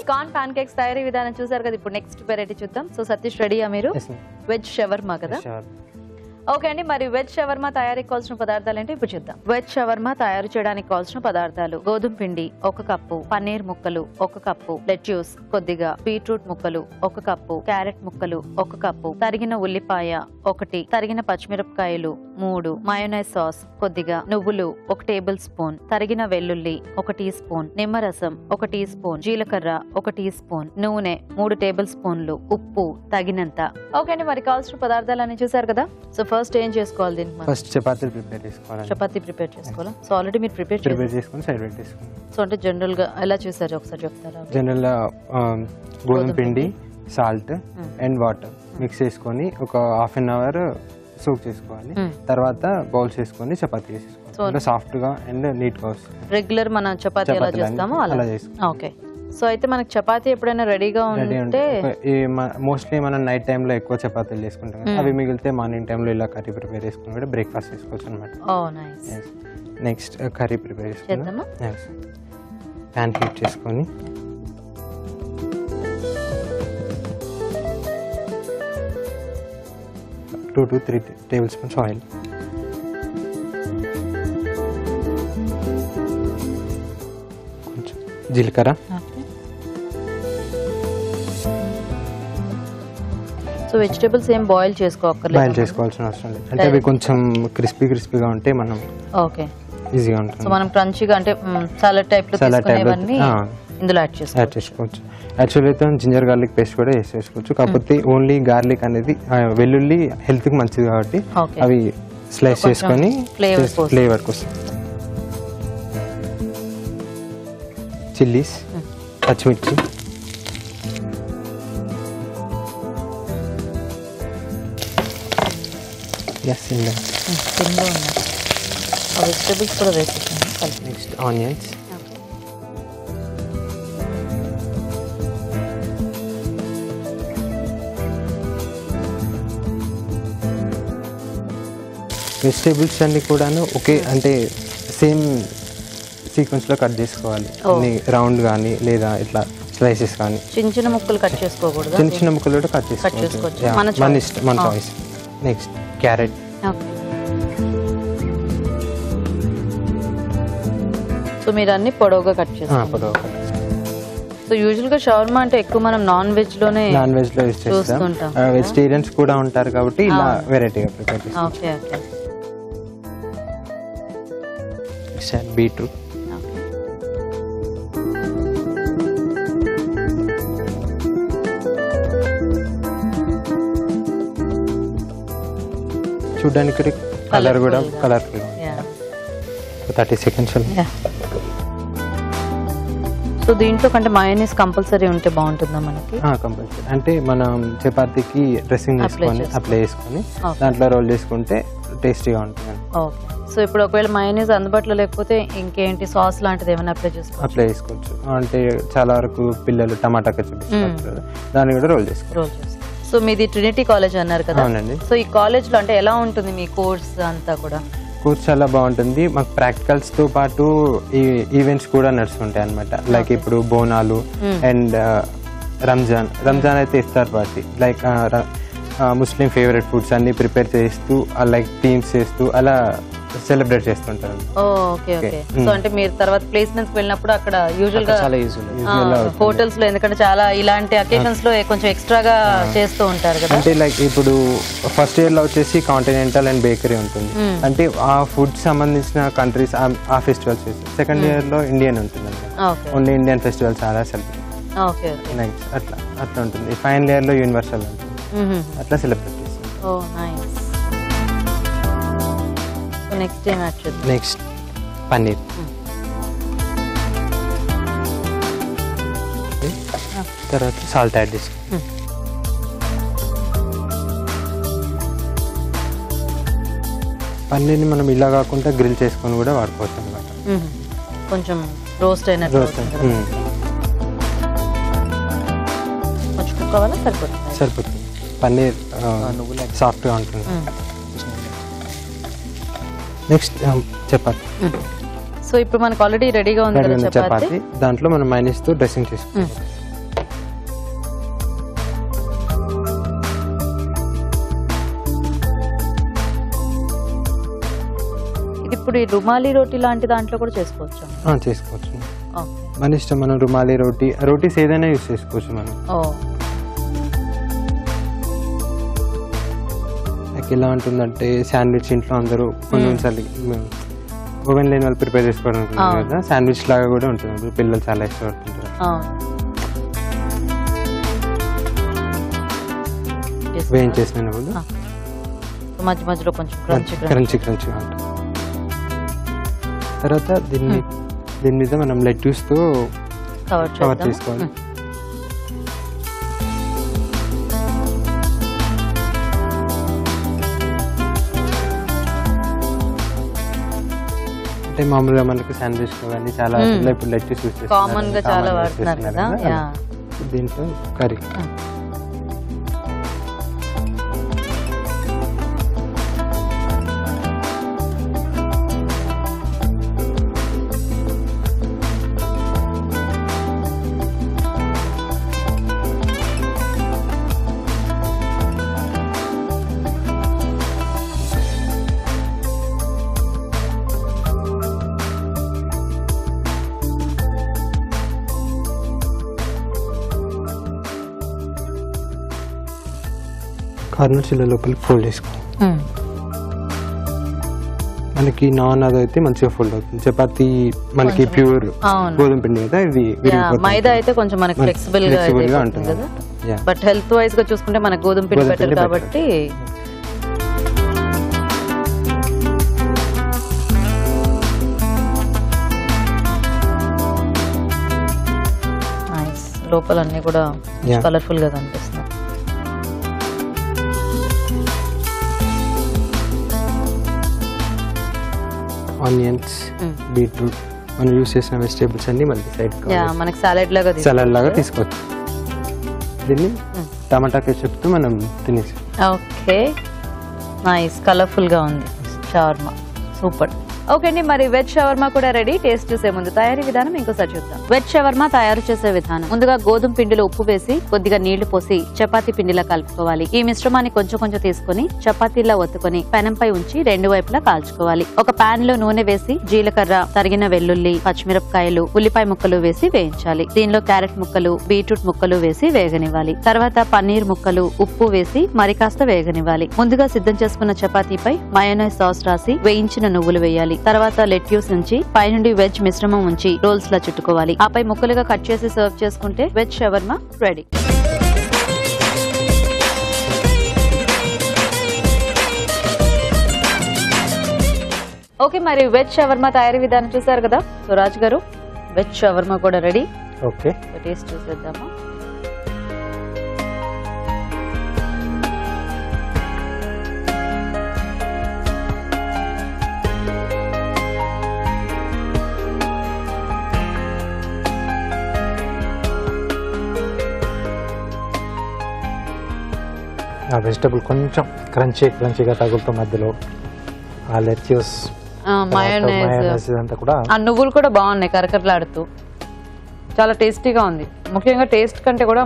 Corn pan cakes తయారీ విధానం చూసారు కదా. ఇప్పుడు నెక్స్ట్ వెరైటీ చూద్దాం. సో సతీష్ రెడీయా మీరు? వెజ్ షవర్మా కదా. ఓకే అండి, మరి వెజ్ షవర్మా తయారీకి కావాల్సిన పదార్థాలు ఏంటి ఇప్పుడు చూద్దాం. వెజ్ షవర్మా తయారు చేయడానికి కావాల్సిన పదార్థాలు: గోధుమ పిండి 1 కప్పు, పన్నీర్ ముక్కలు 1 కప్పు, లెట్యూస్ కొద్దిగా, బీట్రూట్ ముక్కలు 1 కప్పు, క్యారెట్ ముక్కలు 1 కప్పు, తరిగిన ఉల్లిపాయ 1, తరిగిన పచ్చిమిరపకాయలు 3, మయోనైస్ సాస్ కొద్దిగా, నువ్వులు 1 టేబుల్ స్పూన్, తరిగిన వెల్లుల్లి 1 టీ స్పూన్, నిమ్మరసం 1 టీ స్పూన్, జీలకర్ర 1 టీ స్పూన్, నూనె 3 టేబుల్ స్పూన్లు, ఉప్పు తగినంత. ఓకే అండి, మరి కావాల్సిన పదార్థాలన్నీ చూసారు కదా. సో ఫస్ట్ ఏం చేసుకోవాలి దీనికి? ఫస్ట్ చపాతీ ప్రిపేర్ చేసుకోవాలి. చపాతీ ప్రిపేర్ చేసుకోవాలా? సో ఆల్రెడీ మీరు ప్రిపేర్ చేసుకొని సైడ్ పెట్టేసుకోండి. సో అంటే జనరల్ గా ఎలా చేశారు ఒకసారి చెప్తారా? జనరల్ గా గోధుమ పిండి, సాల్ట్ అండ్ వాటర్ మిక్స్ చేసుకొని ఒక హాఫ్ అన్ అవర్ సోక్ చేసుకోవాలి. తర్వాత బౌల్స్ చేసుకొని చపాతీ చేసేసుకోవాలి. సాఫ్ట్ గా అండ్ నీట్ గా వస్తుంది. రెగ్యులర్ మన చపాతీ ఎలా చేస్తామో అలా చేసుకోవాలి. ఓకే, సో అయితే మనకి చపాతీ ఎప్పుడైనా రెడీగా ఉంటే మోస్ట్లీ మనం నైట్ టైంలో ఎక్కువ చపాతీలు చేసుకుంటాం కదా, అవి మిగిలితే మార్నింగ్ టైంలో ఇలా కర్రీ ప్రిపేర్ చేసుకుని కూడా బ్రేక్ఫాస్ట్ చేసుకోవచ్చు అనమాట. నెక్స్ట్ కర్రీ ప్రిపేర్ చేసుకుందాం. ప్యాన్ హీట్ చేసుకొని two to 3 table spoons oil, కొంచెం జీలకర్ర, సో వెజిటబుల్స్ ఏం బాయిల్ చేసుకోవాల్సిన అవసరం లేదు. అంటే అవి కొంచెం క్రిస్పీగా ఉంటే మనం ఓకే ఈజీగా ఉంటుంది. సో మనం క్రంచీగా అంటే సాలడ్ టైప్ లో తీసుకునేవన్నీ ఇందులో యాడ్ చేసుకోవచ్చు. యాక్చువల్లీ అయితే జింజర్ గార్లిక్ పేస్ట్ కూడా వేసుకోవచ్చు. కాకపోతే ఓన్లీ గార్లిక్ అనేది వెల్లుల్లి హెల్త్ కి మంచిది కాబట్టి అవి స్లైస్ చేసుకొని ఫ్లేవర్ కోసం. చిల్లీస్, పచ్చిమిర్చి, వెజిటబుల్స్ కూడా వేసేసాను. నెక్స్ట్ ఆనియన్స్, వెజిటేబుల్స్ అన్ని కూడాను ఒకే అంటే సేమ్ సీక్వెన్స్ లో కట్ చేసుకోవాలి. రౌండ్ కానీ లేదా ఇట్లా స్లైసెస్ కానీ చిన్న చిన్న ముక్కలు కట్ చేసుకోకూడదు. చిన్న ముక్కలు కూడా కట్ చేసుకోవచ్చు, మన ఇష్టం, మన చాయిస్. నెక్స్ట్ క్యారెట్, సో మీరు అన్ని పొడవుగా కట్ చేసుకోవాలి. సో యూజువల్ గా షవర్మా అంటే ఎక్కువ మనం నాన్ వెజ్ లో యూస్ చేస్తుంటాం. వెజిటేరియన్స్ కూడా ఉంటారు కాబట్టి ఇలా వెరైటీగా ప్రిపేర్ చేస్తాం. Okay okay. బీట్రూట్, చూడడానికి కలర్ కూడా కలర్ఫుల్. 30 seconds. సో దీంట్లో కంటే మయోనీస్ కంపల్సరీ ఉంటే బాగుంటుందా మనకి? కంపల్సరీ. అంటే మనం చపాతీకి డ్రెస్సింగ్ చేసుకొని అప్లై చేసుకొని దాంట్లో రోల్ చేసుకుంటే టేస్టీగా ఉంటుంది. ఓకే, సో ఇప్పుడు ఒకవేళ మయోనీస్ అందుబాటులో లేకపోతే ఇంకేంటి సాస్ లాంటిది ఏమైనా అప్లై చేసుకోవచ్చు? అంటే చాలా వరకు పిల్లలు టమాటా కెచప్ దాన్ని కూడా రోల్ చేసుకోవచ్చు. సో మీది ట్రినిటీ కాలేజ్ అన్నారు కదా. సో ఈ కాలేజ్ లో అంటే ఎలా ఉంటుంది మీ కోర్స్ అంతా కూడా? కోర్స్ చాలా బాగుంటుంది. మాకు ప్రాక్టికల్స్ తో పాటు ఈవెంట్స్ కూడా నడుస్తుంటాయి అనమాట. లైక్ ఇప్పుడు బోనాలు అండ్ రంజాన్ అయితే ఇఫ్తార్ పార్టీ, లైక్ ముస్లిం ఫేవరెట్ ఫుడ్స్ అన్ని ప్రిపేర్ చేస్తూ లైక్ టీమ్స్ చేస్తూ అలా సెలబ్రేట్ చేస్తుంటారు. Okay okay. సో అంటే మీరు తర్వాత ప్లేస్మెంట్స్ వెళ్ళినప్పుడు అక్కడ యూజువల్ గా హోటల్స్ లో, ఎందుకంటే చాలా ఇలాంటి అకేషన్స్ లో కొంచెం ఎక్స్ట్రాగా చేస్తూ ఉంటారు కదా. అంటే లైక్ ఇప్పుడు ఫస్ట్ ఇయర్ లో వచ్చేసి కాంటినెంటల్ అండ్ బేకరీ ఉంటుంది. అంటే ఆ ఫుడ్ సంబంధించిన కంట్రీస్ ఆ ఫెస్టివల్స్ చేస్తారు. సెకండ్ ఇయర్ లో ఇండియన్ ఉంటుంది, ఓన్లీ ఇండియన్ ఫెస్టివల్స్ చాలా సెలబ్రేట్. అట్లా ఉంటుంది. ఫైనల్ ఇయర్ లో యూనివర్సల్ ఉంటుంది, అట్లా సెలబ్రేట్ చేస్తారు. నెక్స్ట్ పన్నీర్, తర్వాత సాల్ట్ యాడ్ చేసుకోండి. పన్నీర్ని మనం ఇలా కాకుండా గ్రిల్ చేసుకొని కూడా వాడుకోవచ్చు అనమాట. కొంచెం రోస్ట్ అయిన సరిపోతుంది. పన్నీర్ సాఫ్ట్గా ఉంటుంది. నెక్స్ట్ చపాతి, సో ఇప్పుడు మనకు ఆల్రెడీ రెడీగా ఉంది కదా చపాతీ. దాంట్లో మనం మైనస్ తో డ్రెస్సింగ్ చేసుకుంటాం. ఇది ఇప్పుడు ఈ రుమాలి రోటీ లాంటి దాంట్లో కూడా చేసుకోవచ్చు. చేసుకోవచ్చు, మన ఇష్టం. మనం రుమాలి రోటీస్ ఏదైనా యూస్ చేసుకోవచ్చు మనం. ఎలా ఉంటుందంటే శాండ్విచ్ ఇంట్లో అందరూ కొన్నిసార్లు ఓవెన్ లేని వాళ్ళు ప్రిపేర్ చేసుకోవడం కదా, శాండ్విచ్ లాగా కూడా ఉంటుంది. పిల్లలు చాలా ఇష్టపడుతుంటారు. వేయించేసినప్పుడు మధ్య మధ్యలో కొంచెం క్రంచీ క్రంచీగా ఉంటుంది. తర్వాత దీని మీద మనం లెట్యూస్ తో కవర్ చేసుకోవాలి. అంటే మామూలుగా మనకు శాండ్విచ్ కానీ చాలా ఇప్పుడు లెట్యూస్ యూస్ చేస్తున్నారు, కామన్ గా చాలా వాడుతున్నారు కదా. దీంట్లో కర్రీ కార్నర్స్ ఇలా లోపలికి ఫోల్డ్ చేసుకోవాలి. మనకి నాన్ అదైతే మంచిగా ఫోల్డ్ అవుతుంది. చపాతీ మనకి ప్యూర్ గోధుమ పిండి కదా, ఇది మైదా అయితే కొంచెం మనకి ఫ్లెక్సిబుల్ గా ఉంటుంది కదా. బట్ హెల్త్ వైజ్ గా చూసుకుంటే మనకి గోధుమ పిండి బెటర్ కాబట్టి లోపల అన్ని కూడా కలర్ఫుల్ గా కనిపిస్తున్నాయి. ఆనియన్స్, బీట్రూట్, మనం యూస్ చేసిన వెజిటేబుల్స్ అన్ని మనకి సైడ్ మనకి సాలడ్ లాగా తీసుకోవచ్చు. దీన్ని టమాటా కెచప్ తో మనం తినేసి. ఓకే, నైస్, కలర్ఫుల్ గా ఉంది షవర్మా, సూపర్. ఓకే అండి, మరి వెజ్ షవర్మా కూడా రెడీ. టేస్ట్ చూసే ముందు తయారీ విధానం ఇంకోసారి చూద్దాం. వెజ్ షవర్మా తయారు చేసే విధానం: ముందుగా గోధుమ పిండిలో ఉప్పు వేసి కొద్దిగా నీళ్లు పోసి చపాతీ పిండిలా కలుపుకోవాలి. ఈ మిశ్రమాన్ని కొంచెం కొంచెం తీసుకుని చపాతీలా ఒత్తుకొని పెనంపై ఉంచి రెండు వైపులా కాల్చుకోవాలి. ఒక పాన్ లో నూనె వేసి జీలకర్ర, తరిగిన వెల్లుల్లి, పచ్చిమిరపకాయలు, ఉల్లిపాయ ముక్కలు వేసి వేయించాలి. దీనిలో క్యారెట్ ముక్కలు, బీట్రూట్ ముక్కలు వేసి వేగనివ్వాలి. తర్వాత పన్నీర్ ముక్కలు, ఉప్పు వేసి మరి కాస్త వేగనివ్వాలి. ముందుగా సిద్ధం చేసుకున్న చపాతీపై మయోనైస్ సాస్ రాసి వేయించిన నువ్వులు వేయాలి. తర్వాత లెట్యూస్ ఉంచి పైనుండి వెజ్ మిశ్రమం ఉంచి రోల్స్ లా చుట్టుకోవాలి. ఆపై ముక్కలుగా కట్ చేసి సర్వ్ చేసుకుంటే వెజ్ షవర్మా రెడీ. ఓకే, మరి వెజ్ షవర్మా తయారీ విధానం చూసారు కదా. సో రాజ్ గారు, వెజ్ షవర్మా కూడా రెడీ. ఓకే, టేస్ట్ చూసేద్దామా. ఆ వెజిటబుల్ కొంచెం క్రంచీగా తగులుతూ మధ్యలో ఆ లెట్యూస్, మయోనైస్ అంతా కూడా, ఆ నువ్వులు కూడా బాగున్నాయి కరకరలాడుతూ, చాలా టేస్టీగా ఉంది. ముఖ్యంగా టేస్ట్ కంటే కూడా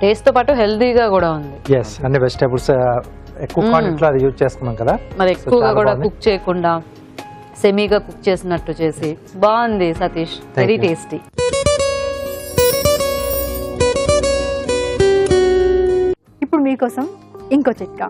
టేస్ట్ తో పాటు హెల్దీగా కూడా ఉంది. ఎస్, అన్ని వెజిటబుల్స్ ఎక్కువ క్వాంటిటీలో అది యూజ్ చేసుకున్నాం కదా, మరి ఎక్కువగా కూడా కుక్ చేయకుండా సెమీగా కుక్ చేసినట్టు చేసి బాగుంది సతీష్, వెరీ టేస్టీ. ఇప్పుడు మీకోసం ఇంకో చిట్కా.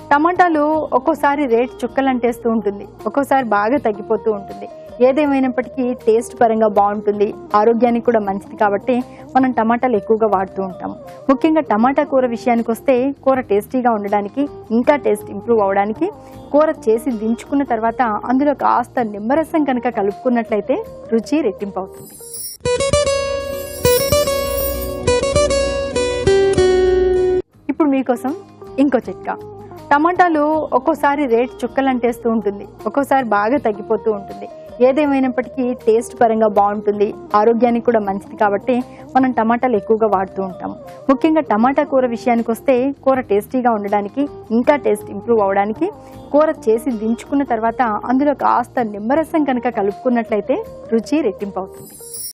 టమాటాలు ఒక్కోసారి రేట్ చుక్కలంటేస్తూ ఉంటుంది, ఒక్కోసారి బాగా తగ్గిపోతూ ఉంటుంది. ఏదేమైనప్పటికీ టేస్ట్ పరంగా బాగుంటుంది, ఆరోగ్యానికి కూడా మంచిది కాబట్టి మనం టమాటాలు ఎక్కువగా వాడుతూ ఉంటాము. ముఖ్యంగా టమాటా కూర విషయానికి వస్తే, కూర టేస్టీగా ఉండడానికి, ఇంకా టేస్ట్ ఇంప్రూవ్ అవడానికి కూర చేసి దించుకున్న తర్వాత అందులో కాస్త నిమ్మరసం కనుక కలుపుకున్నట్లయితే రుచి రెట్టింపు అవుతుంది. ఇప్పుడు మీకోసం ఇంకో చిట్కా. టమాటాలు ఒక్కోసారి రేట్ చుక్కలంటేస్తూ ఉంటుంది, ఒక్కోసారి బాగా తగ్గిపోతూ ఉంటుంది. ఏదేమైనప్పటికీ టేస్ట్ పరంగా బాగుంటుంది, ఆరోగ్యానికి కూడా మంచిది కాబట్టి మనం టమాటాలు ఎక్కువగా వాడుతూ ఉంటాము. ముఖ్యంగా టమాటా కూర విషయానికి వస్తే కూర టేస్టీగా ఉండడానికి, ఇంకా టేస్ట్ ఇంప్రూవ్ అవడానికి కూర చేసి దించుకున్న తర్వాత అందులో కాస్త నిమ్మరసం కనుక కలుపుకున్నట్లయితే రుచి రెట్టింపు అవుతుంది.